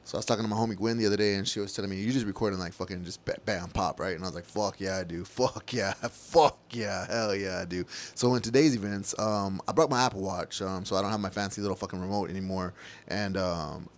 So I was talking to my homie Gwen the other day, and she was telling me, "You just recording like fucking just bam pop, right?" And I was like, "Fuck yeah, I do. Fuck yeah, fuck yeah, hell yeah, I do." So in today's events, I brought my Apple Watch, so I don't have my fancy little fucking remote anymore, and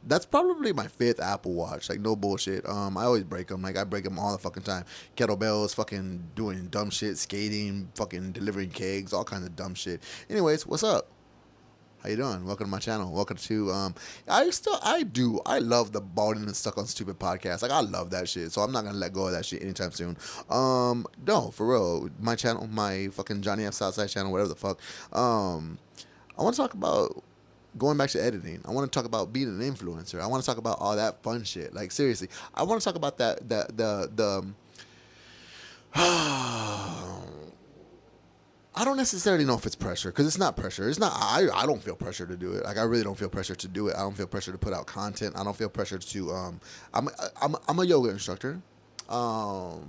that's probably my fifth Apple Watch. Like no bullshit. I always break them. Like I break them all the fucking time. Kettlebells, fucking doing dumb shit, skating, fucking delivering kegs, all kinds of dumb shit. Anyways, what's up? How you doing? Welcome to my channel. Welcome to I love the balding and stuck on stupid podcast. Like I love that shit. So I'm not gonna let go of that shit anytime soon. No, for real. My channel, my fucking Johnny F Southside channel, whatever the fuck. I want to talk about going back to editing. I want to talk about being an influencer. I want to talk about all that fun shit. Like seriously, I want to talk about that the I don't necessarily know if it's pressure because it's not pressure. It's not. I don't feel pressure to do it. Like I really don't feel pressure to do it. I don't feel pressure to put out content. I don't feel pressure to. I'm a yoga instructor. Um,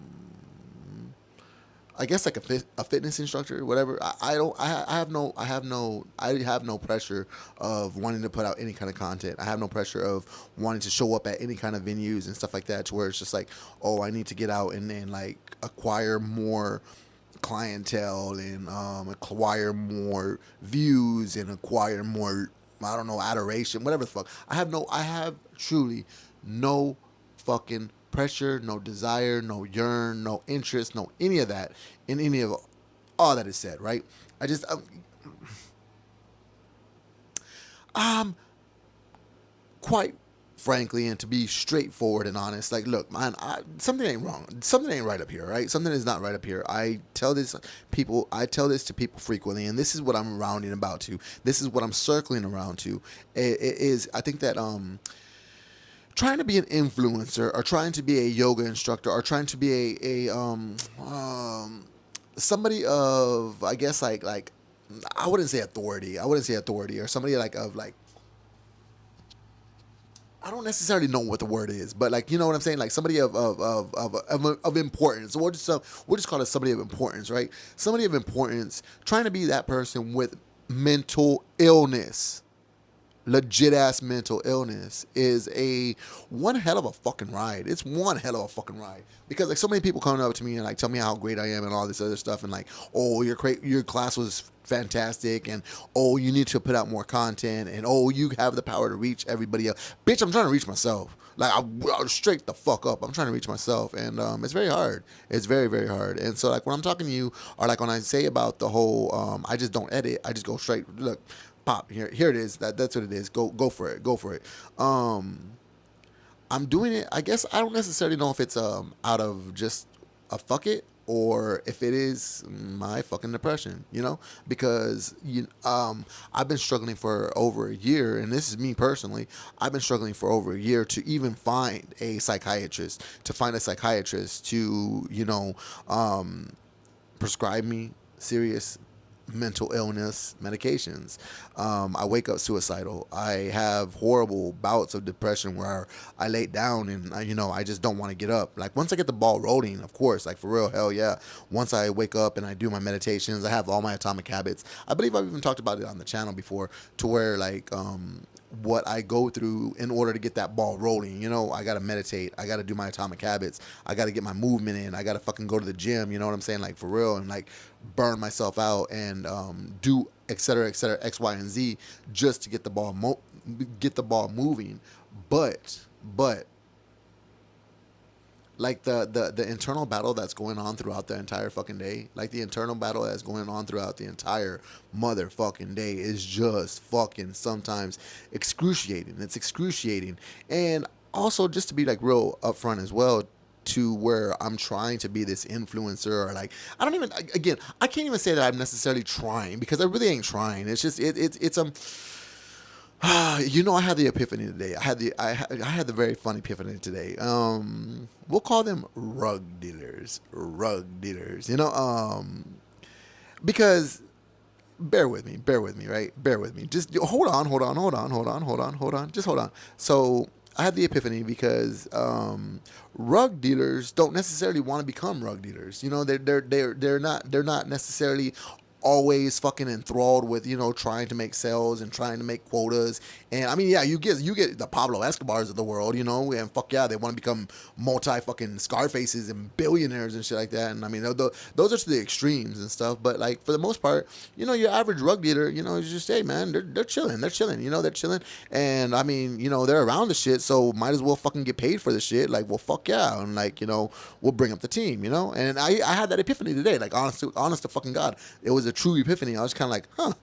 I guess like a fitness instructor, whatever. I don't. I have no pressure of wanting to put out any kind of content. I have no pressure of wanting to show up at any kind of venues and stuff like that. To where it's just like, oh, I need to get out and then like acquire more clientele and acquire more views and acquire more, I don't know, adoration, whatever the fuck. I have truly no fucking pressure, no desire, no yearn, no interest, no any of that in any of all that is said, right? I just um quite frankly, and to be straightforward and honest, like, look, man, something ain't wrong. Something ain't right up here, right? Something is not right up here. I tell this to people frequently, and this is what I'm rounding about to. This is what I'm circling around to. It is, I think that trying to be an influencer or trying to be a yoga instructor or trying to be somebody of, I guess, like I wouldn't say authority. I wouldn't say authority or somebody like of like I don't necessarily know what the word is, but like you know what I'm saying, like somebody of importance. We'll just call it somebody of importance, right? Somebody of importance, trying to be that person with mental illness, legit ass mental illness, is a one hell of a fucking ride. It's one hell of a fucking ride because like so many people come up to me and like tell me how great I am and all this other stuff and like, oh, your class was fantastic and oh, you need to put out more content and oh, you have the power to reach everybody else. Bitch, I'm trying to reach myself. Like I straight the fuck up. I'm trying to reach myself, and it's very hard. It's very very hard. And so like when I'm talking to you, or like when I say about the whole, I just don't edit. I just go straight. Look, pop here it is. That's what it is. Go for it. Go for it. I'm doing it. I guess I don't necessarily know if it's out of just a fuck it or if it is my fucking depression, you know, because I've been struggling for over a year, and this is me personally. I've been struggling for over a year to even find a psychiatrist, to prescribe me serious mental illness medications. I wake up suicidal. I have horrible bouts of depression where I lay down and I just don't want to get up. Like once I get the ball rolling, of course, like for real, hell yeah. Once I wake up and I do my meditations, I have all my atomic habits. I believe I've even talked about it on the channel before, to where like what I go through in order to get that ball rolling. I gotta meditate. I gotta do my atomic habits. I gotta get my movement in. I gotta fucking go to the gym. You know what I'm saying? Like for real, and like burn myself out and do et cetera, X, Y, and Z just to get the ball moving. But like the internal battle that's going on throughout the entire fucking day, like the internal battle that's going on throughout the entire motherfucking day is just fucking sometimes excruciating. It's excruciating. And also just to be like real upfront as well, to where I'm trying to be this influencer, or like I don't even, again, I can't even say that I'm necessarily trying because I really ain't trying. It's just it's I had the epiphany today. I had the very funny epiphany today. We'll call them rug dealers. Rug dealers. Because bear with me, right? Bear with me. Just hold on. Just hold on. So I had the epiphany because rug dealers don't necessarily want to become rug dealers. They're not necessarily always fucking enthralled with, trying to make sales and trying to make quotas. And I mean, yeah, you get the Pablo Escobars of the world, and fuck yeah, they want to become multi fucking Scarfaces and billionaires and shit like that. And I mean, those are to the extremes and stuff. But like for the most part, your average drug dealer, is just, hey man, they're chilling, they're chilling. And I mean, they're around the shit, so might as well fucking get paid for the shit. Like, well, fuck yeah, and like, we'll bring up the team, And I had that epiphany today, like honest to fucking God, it was a true epiphany. I was kind of like, huh.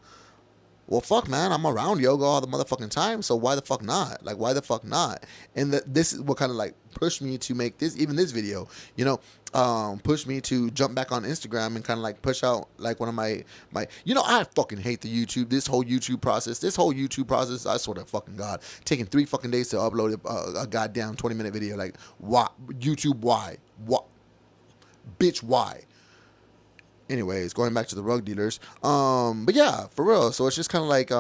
Well, fuck, man, I'm around yoga all the motherfucking time, so why the fuck not? Like, why the fuck not? And this is what kind of like pushed me to make this video, pushed me to jump back on Instagram and kind of like push out like one of my, I fucking hate this whole YouTube process. I swear to fucking God, taking 3 fucking days to upload a goddamn 20-minute video. Like, why? YouTube, why? What? Bitch, why? Anyways, going back to the rug dealers, but yeah, for real. So it's just kind of like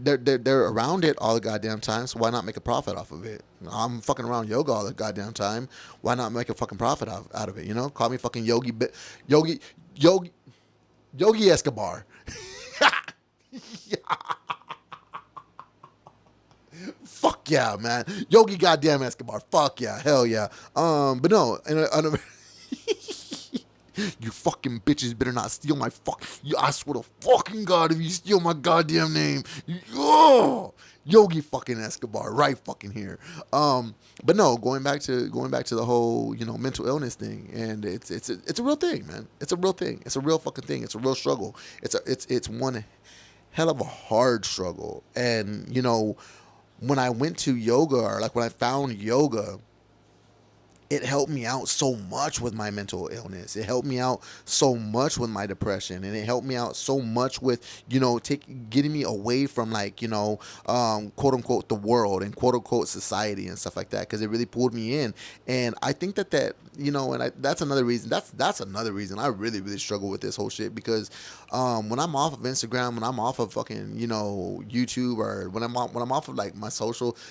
they're around it all the goddamn time. So why not make a profit off of it? I'm fucking around yoga all the goddamn time. Why not make a fucking profit out of it? Call me fucking Yogi Yogi Yogi Escobar. Fuck yeah, man. Yogi goddamn Escobar. Fuck yeah, hell yeah. But no, you fucking bitches better not steal my I swear to fucking God, if you steal my goddamn name, Yogi fucking Escobar, right fucking here. But no, going back to the whole mental illness thing, and it's a real thing, man. It's a real thing. It's a real fucking thing. It's a real struggle. It's one hell of a hard struggle. And when I went to yoga, or like when I found yoga, it helped me out so much with my mental illness. It helped me out so much with my depression, and it helped me out so much with getting me away from like quote unquote the world and quote unquote society and stuff like that, because it really pulled me in. And I think that's another reason. That's another reason I really struggle with this whole shit, because when I'm off of Instagram, when I'm off of fucking YouTube, or when I'm off of like my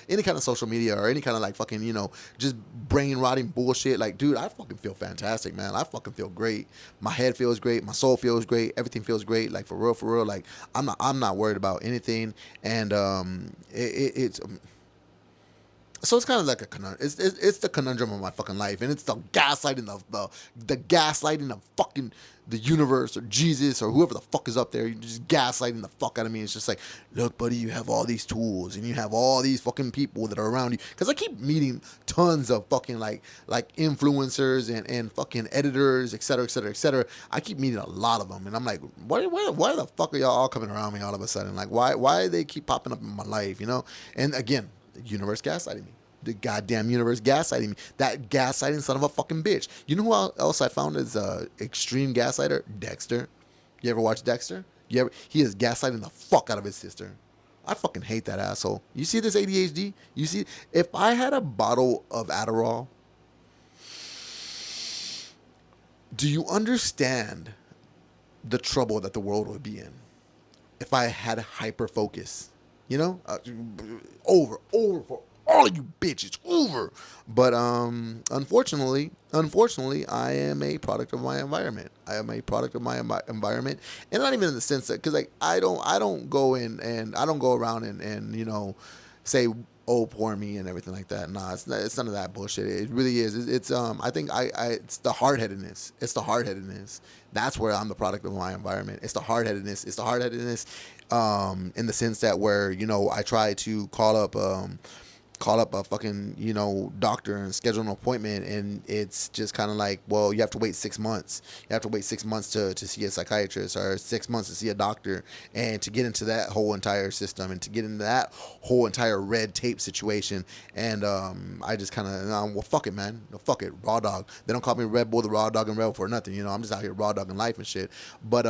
any kind of social media, or any kind of like fucking just brain rotting bullshit, like, dude, I fucking feel fantastic, man. I fucking feel great. My head feels great. My soul feels great. Everything feels great. Like, for real. Like, I'm not worried about anything. And it's so it's kind of like a conundrum. It's the conundrum of my fucking life, and it's the gaslighting of the gaslighting of fucking the universe or Jesus or whoever the fuck is up there. You're just gaslighting the fuck out of me. It's just like, look, buddy, you have all these tools and you have all these fucking people that are around you. Because I keep meeting tons of fucking like influencers and fucking editors, et cetera, et cetera, et cetera. I keep meeting a lot of them, and I'm like, why the fuck are y'all all coming around me all of a sudden? Like, why do they keep popping up in my life? And again, the universe gaslighting me. The goddamn universe gaslighting me. That gaslighting son of a fucking bitch. You know who else I found is extreme gaslighter? Dexter. You ever watch Dexter? He is gaslighting the fuck out of his sister. I fucking hate that asshole. You see this ADHD? You see, if I had a bottle of Adderall, do you understand the trouble that the world would be in if I had hyper focus? Over for all of you bitches, over. But unfortunately, I am a product of my environment. I am a product of my environment, and not even in the sense that, because like I don't go in and I don't go around and say, oh, poor me and everything like that. Nah, it's none of that bullshit. It really is. It's I think it's the hard headedness. It's the hard headedness. That's where I'm the product of my environment. It's the hard headedness. It's the hard headedness, in the sense that where I try to call up a fucking doctor and schedule an appointment, and it's just kind of like, well, you have to wait 6 months. You have to wait 6 months to see a psychiatrist, or 6 months to see a doctor, and to get into that whole entire system, and to get into that whole entire red tape situation. And I just kind of, well, fuck it, man. No, fuck it, raw dog. They don't call me Red Bull, the raw dog and Rebel for nothing. I'm just out here raw dogging life and shit. But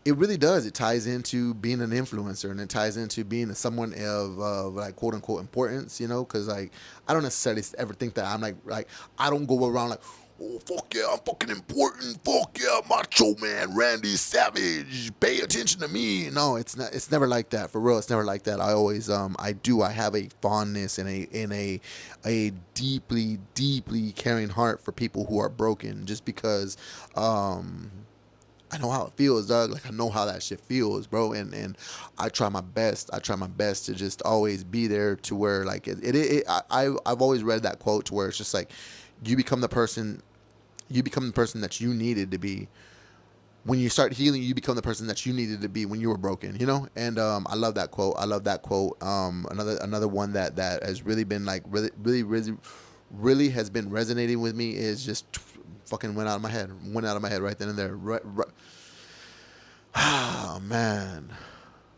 it really does. It ties into being an influencer, and it ties into being someone of like quote unquote importance, because like I don't necessarily ever think that I'm like I don't go around like, oh fuck yeah, I'm fucking important, fuck yeah, Macho Man Randy Savage, pay attention to me. No, it's never like that, for real. It's never like that. I always I have a fondness and a deeply caring heart for people who are broken, just because I know how it feels, dog. Like I know how that shit feels, bro. And I try my best. I try my best to just always be there to where like I've always read that quote to where it's just like you become the person you become the person that you needed to be when you start healing. You become the person that you needed to be when you were broken, you know. And I love that quote. I love that quote. Another one that has really been like really has been resonating with me is just fucking went out of my head right then and there. Oh man,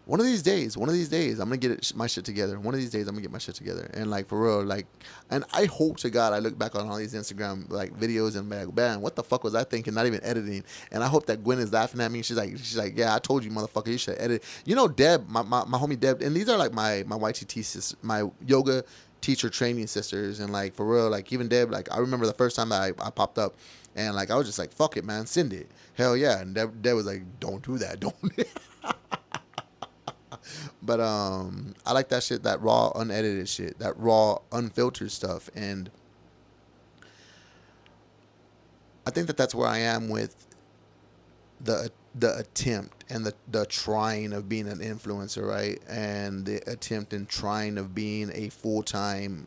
one of these days, I'm gonna get my shit together. One of these days, I'm gonna get my shit together. And like for real, like, and I hope to God I look back on all these Instagram like videos and be like, man, what the fuck was I thinking? Not even editing. And I hope that Gwen is laughing at me. She's like, yeah, I told you, motherfucker, you should edit. You know, Deb, my homie Deb, and these are like my YTT sisters, my yoga teacher training sisters, and like for real, like even Deb, like I remember the first time that I popped up. And like I was just like, fuck it, man, send it, hell yeah. And Deb was like, don't do that, don't. But I like that shit, that raw, unedited shit, that raw, unfiltered stuff, and I think that that's where I am with the attempt and the trying of being an influencer, right? And the attempt and trying of being a full time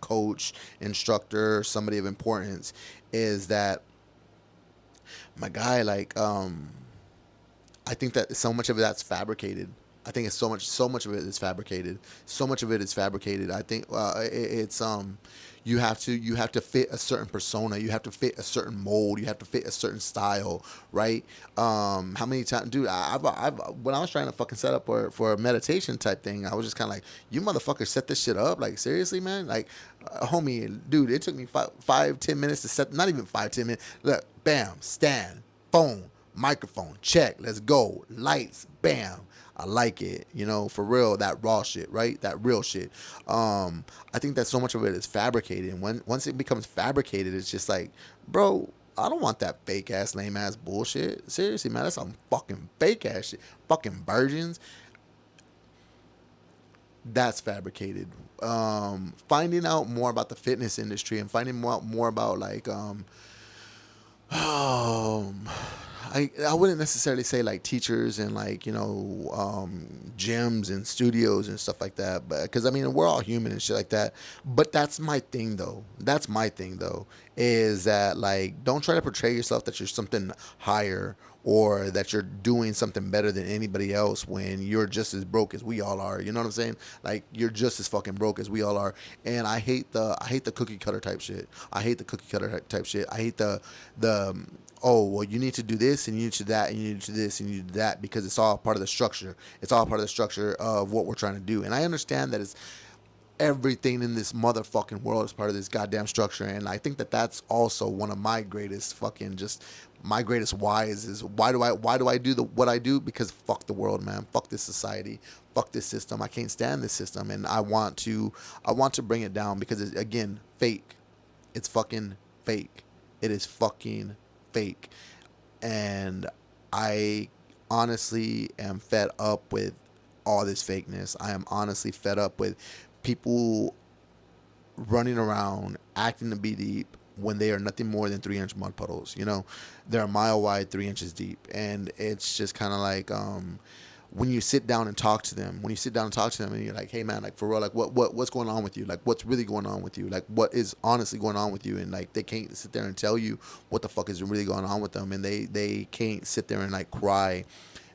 coach, instructor, somebody of importance, is that my guy, like I think that so much of that's fabricated. I think it's so much of it is fabricated. So much of it is fabricated. I think it's you have to fit a certain persona. You have to fit a certain mold. You have to fit a certain style, right? How many times, dude? I've when I was trying to fucking set up for a meditation type thing, I was just kind of like, you motherfuckers set this shit up. Like seriously, man. Like, homie, dude, it took me 5, 10 minutes to set. Not even 5, 10 minutes. Look, bam, stand, phone, microphone, check, let's go, lights, bam. I like it, you know, for real, that raw shit, right? That real shit. I think that so much of it is fabricated. And once it becomes fabricated, it's just like, bro, I don't want that fake ass, lame ass bullshit. Seriously, man, that's some fucking fake ass shit. Fucking virgins, that's fabricated. Finding out more about the fitness industry and finding more about like um I wouldn't necessarily say like teachers and like gyms and studios and stuff like that, but because I mean we're all human and shit like that. But that's my thing though. That's my thing though, is that like don't try to portray yourself that you're something higher or that you're doing something better than anybody else when you're just as broke as we all are. You know what I'm saying? Like you're just as fucking broke as we all are. And I hate the cookie cutter type shit. I hate the cookie cutter type shit. I hate the oh well, you need to do this and you need to do that and you need to do this and you need to do that because it's all part of the structure. It's all part of the structure of what we're trying to do. And I understand that it's everything in this motherfucking world is part of this goddamn structure. And I think that that's also one of my greatest fucking just my greatest whys is why do I do the what I do? Because fuck the world, man. Fuck this society. Fuck this system. I can't stand this system, and I want to bring it down because it's again fake. It's fucking fake. It is fucking fake. And I honestly am fed up with all this fakeness. I am honestly fed up with people running around acting to be deep when they are nothing more than 3 inch mud puddles. You know, they're a mile wide, 3 inches deep, and it's just kind of like when you sit down and talk to them. When you sit down and talk to them, and you're like, "Hey, man, like for real, like what's going on with you? Like what's really going on with you? Like what is honestly going on with you?" And like they can't sit there and tell you what the fuck is really going on with them, and they can't sit there and like cry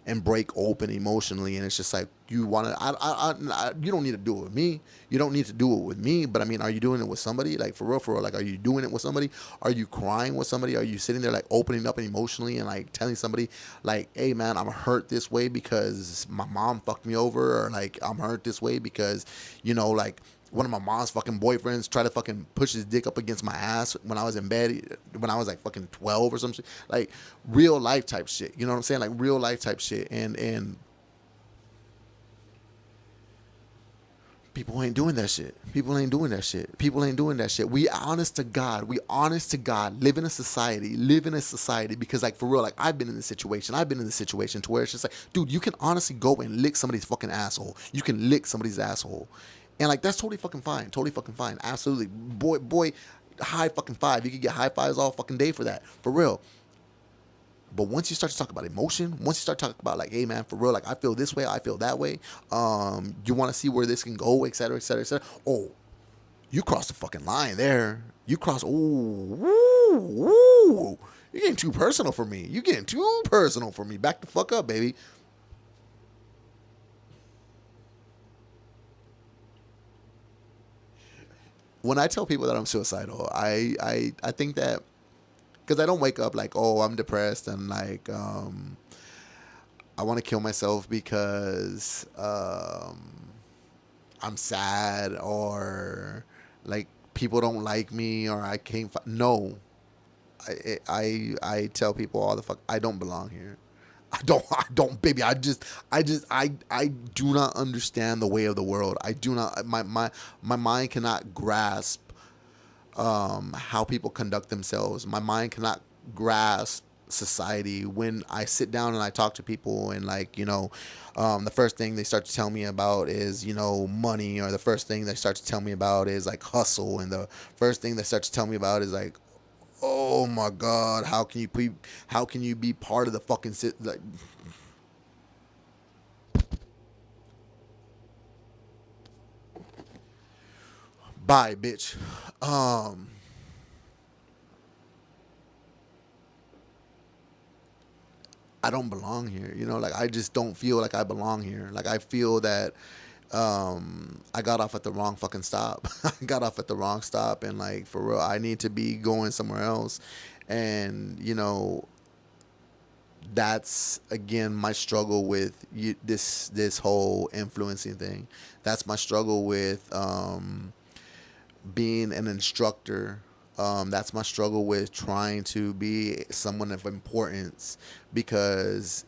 and break open emotionally. And it's just like you want to you don't need to do it with me. You don't need to do it with me, but I mean, are you doing it with somebody? Like for real, like are you doing it with somebody? Are you crying with somebody? Are you sitting there like opening up emotionally and like telling somebody like, hey man, I'm hurt this way because my mom fucked me over, or like I'm hurt this way because like one of my mom's fucking boyfriends tried to fucking push his dick up against my ass when I was in bed when I was like fucking 12 or some shit. Like real life type shit. You know what I'm saying? Like real life type shit. And people ain't doing that shit. People ain't doing that shit. People ain't doing that shit. We honest to God. We honest to God. Live in a society. Live in a society because like for real, like I've been in this situation. I've been in this situation to where it's just like, dude, you can honestly go and lick somebody's fucking asshole. You can lick somebody's asshole. And like that's totally fucking fine. Totally fucking fine. Absolutely. Boy, high fucking five. You could get high fives all fucking day for that. For real. But once you start to talk about emotion, once you start talking about like, hey man, for real, like I feel this way, I feel that way. You want to see where this can go, et cetera, et cetera, et cetera. Oh, you crossed the fucking line there. You crossed. Ooh, ooh, ooh. You're getting too personal for me. You getting too personal for me. Back the fuck up, baby. When I tell people that I'm suicidal, I think that because I don't wake up like, oh, I'm depressed and like I want to kill myself because I'm sad or like people don't like me or I can't. No, I tell people all the fuck I don't belong here. I don't, baby. I do not understand the way of the world. I do not. My mind cannot grasp how people conduct themselves. My mind cannot grasp society when I sit down and I talk to people and like the first thing they start to tell me about is money, or the first thing they start to tell me about is like hustle, and the first thing they start to tell me about is like, oh my god, how can you be part of the fucking like, bye bitch. um I don't belong here. Like I just don't feel like I belong here. Like I feel that I got off at the wrong fucking stop. I got off at the wrong stop, and like for real, I need to be going somewhere else. And that's again my struggle with this whole influencing thing. That's my struggle with being an instructor. That's my struggle with trying to be someone of importance, because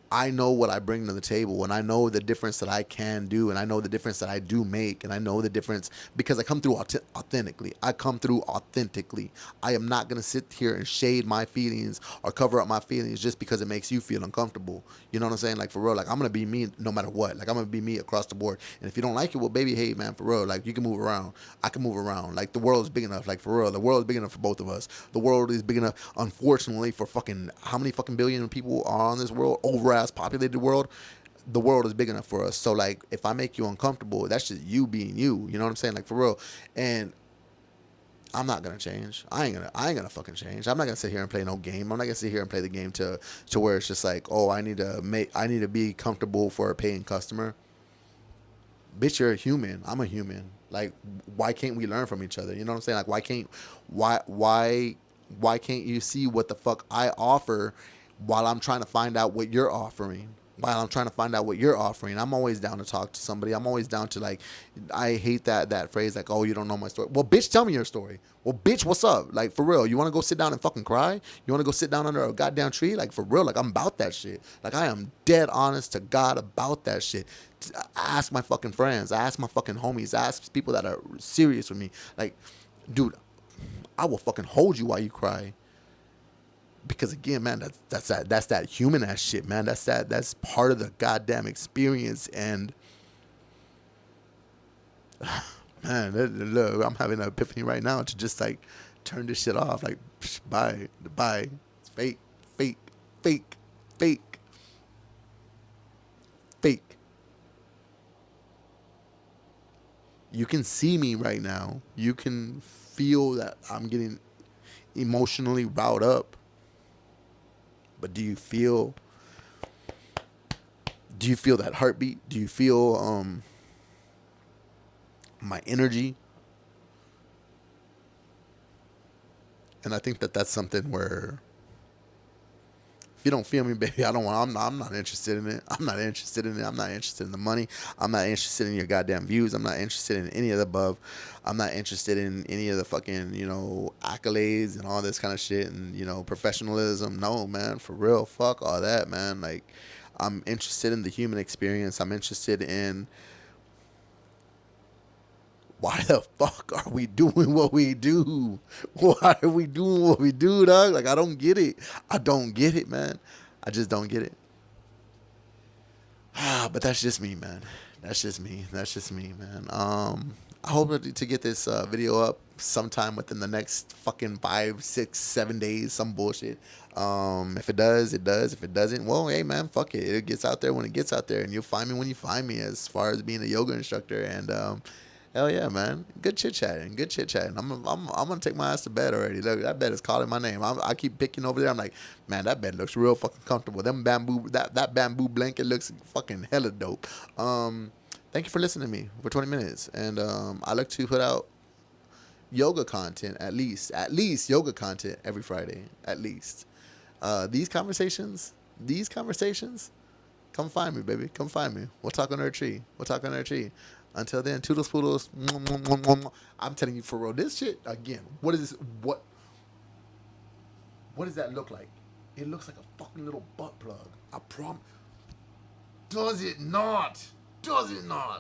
I know what I bring to the table, and I know the difference that I can do, and I know the difference that I do make, and I know the difference because I come through authentically. I come through authentically. I am not going to sit here and shade my feelings or cover up my feelings just because it makes you feel uncomfortable. You know what I'm saying? Like for real, like I'm going to be me no matter what. Like I'm going to be me across the board. And if you don't like it, well, baby, hey, man, for real, like you can move around. I can move around. Like the world is big enough. Like for real, the world is big enough for both of us. The world is big enough, unfortunately, for fucking how many fucking billion people are on this world? Over ass populated world. The world is big enough for us. So like, if I make you uncomfortable, that's just you being you. You know what I'm saying? Like for real. And I'm not gonna change. I ain't gonna fucking change. I'm not gonna sit here and play no game. I'm not gonna sit here and play the game to where it's just like, oh, I need to be comfortable for a paying customer. Bitch, you're a human. I'm a human. Like, why can't we learn from each other? You know what I'm saying? Like, why can't you see what the fuck I offer while I'm trying to find out what you're offering? While I'm trying to find out what you're offering, I'm always down to talk to somebody. I'm always down to like, I hate that phrase like, oh, you don't know my story. Well, bitch, tell me your story. Well, bitch, what's up? Like for real, you want to go sit down and fucking cry? You want to go sit down under a goddamn tree? Like for real, like I'm about that shit. Like I am dead honest to God about that shit. I ask my fucking friends. I ask my fucking homies. I ask people that are serious with me. Like, dude, I will fucking hold you while you cry. Because again, man, that's that human ass shit, man. That's part of the goddamn experience. And man, look, I'm having an epiphany right now to just like turn this shit off. Like, bye, bye. It's fake, fake, fake, fake, fake. You can see me right now. You can feel that I'm getting emotionally riled up. But do you feel that heartbeat? Do you feel my energy? And I think that that's something where if you don't feel me, baby, I don't want. I'm not interested in it. I'm not interested in it. I'm not interested in the money. I'm not interested in your goddamn views. I'm not interested in any of the above. I'm not interested in any of the fucking accolades and all this kind of shit and professionalism. No, man, for real. Fuck all that, man. Like, I'm interested in the human experience. I'm interested in why the fuck are we doing what we do? Why are we doing what we do, dog? Like, I don't get it. I don't get it, man. I just don't get it. But that's just me, man. That's just me. That's just me, man. I hope to get this video up sometime within the next fucking 5, 6, 7 days, some bullshit. If it does, it does. If it doesn't, well, hey man, fuck it. It gets out there when it gets out there, and you'll find me when you find me. As far as being a yoga instructor, and hell yeah, man, good chit chatting, good chit chatting. I'm gonna take my ass to bed already. Look, that bed is calling my name. I keep picking over there. I'm like, man, that bed looks real fucking comfortable. That bamboo blanket looks fucking hella dope. Thank you for listening to me for 20 minutes, and I like to put out yoga content at least yoga content every Friday at least. These conversations, come find me, baby. Come find me. We'll talk on our tree. We'll talk on our tree. Until then, toodles poodles. I'm telling you for real. This shit again. What is this? What does that look like? It looks like a fucking little butt plug. I prom. Does it not? Does it not?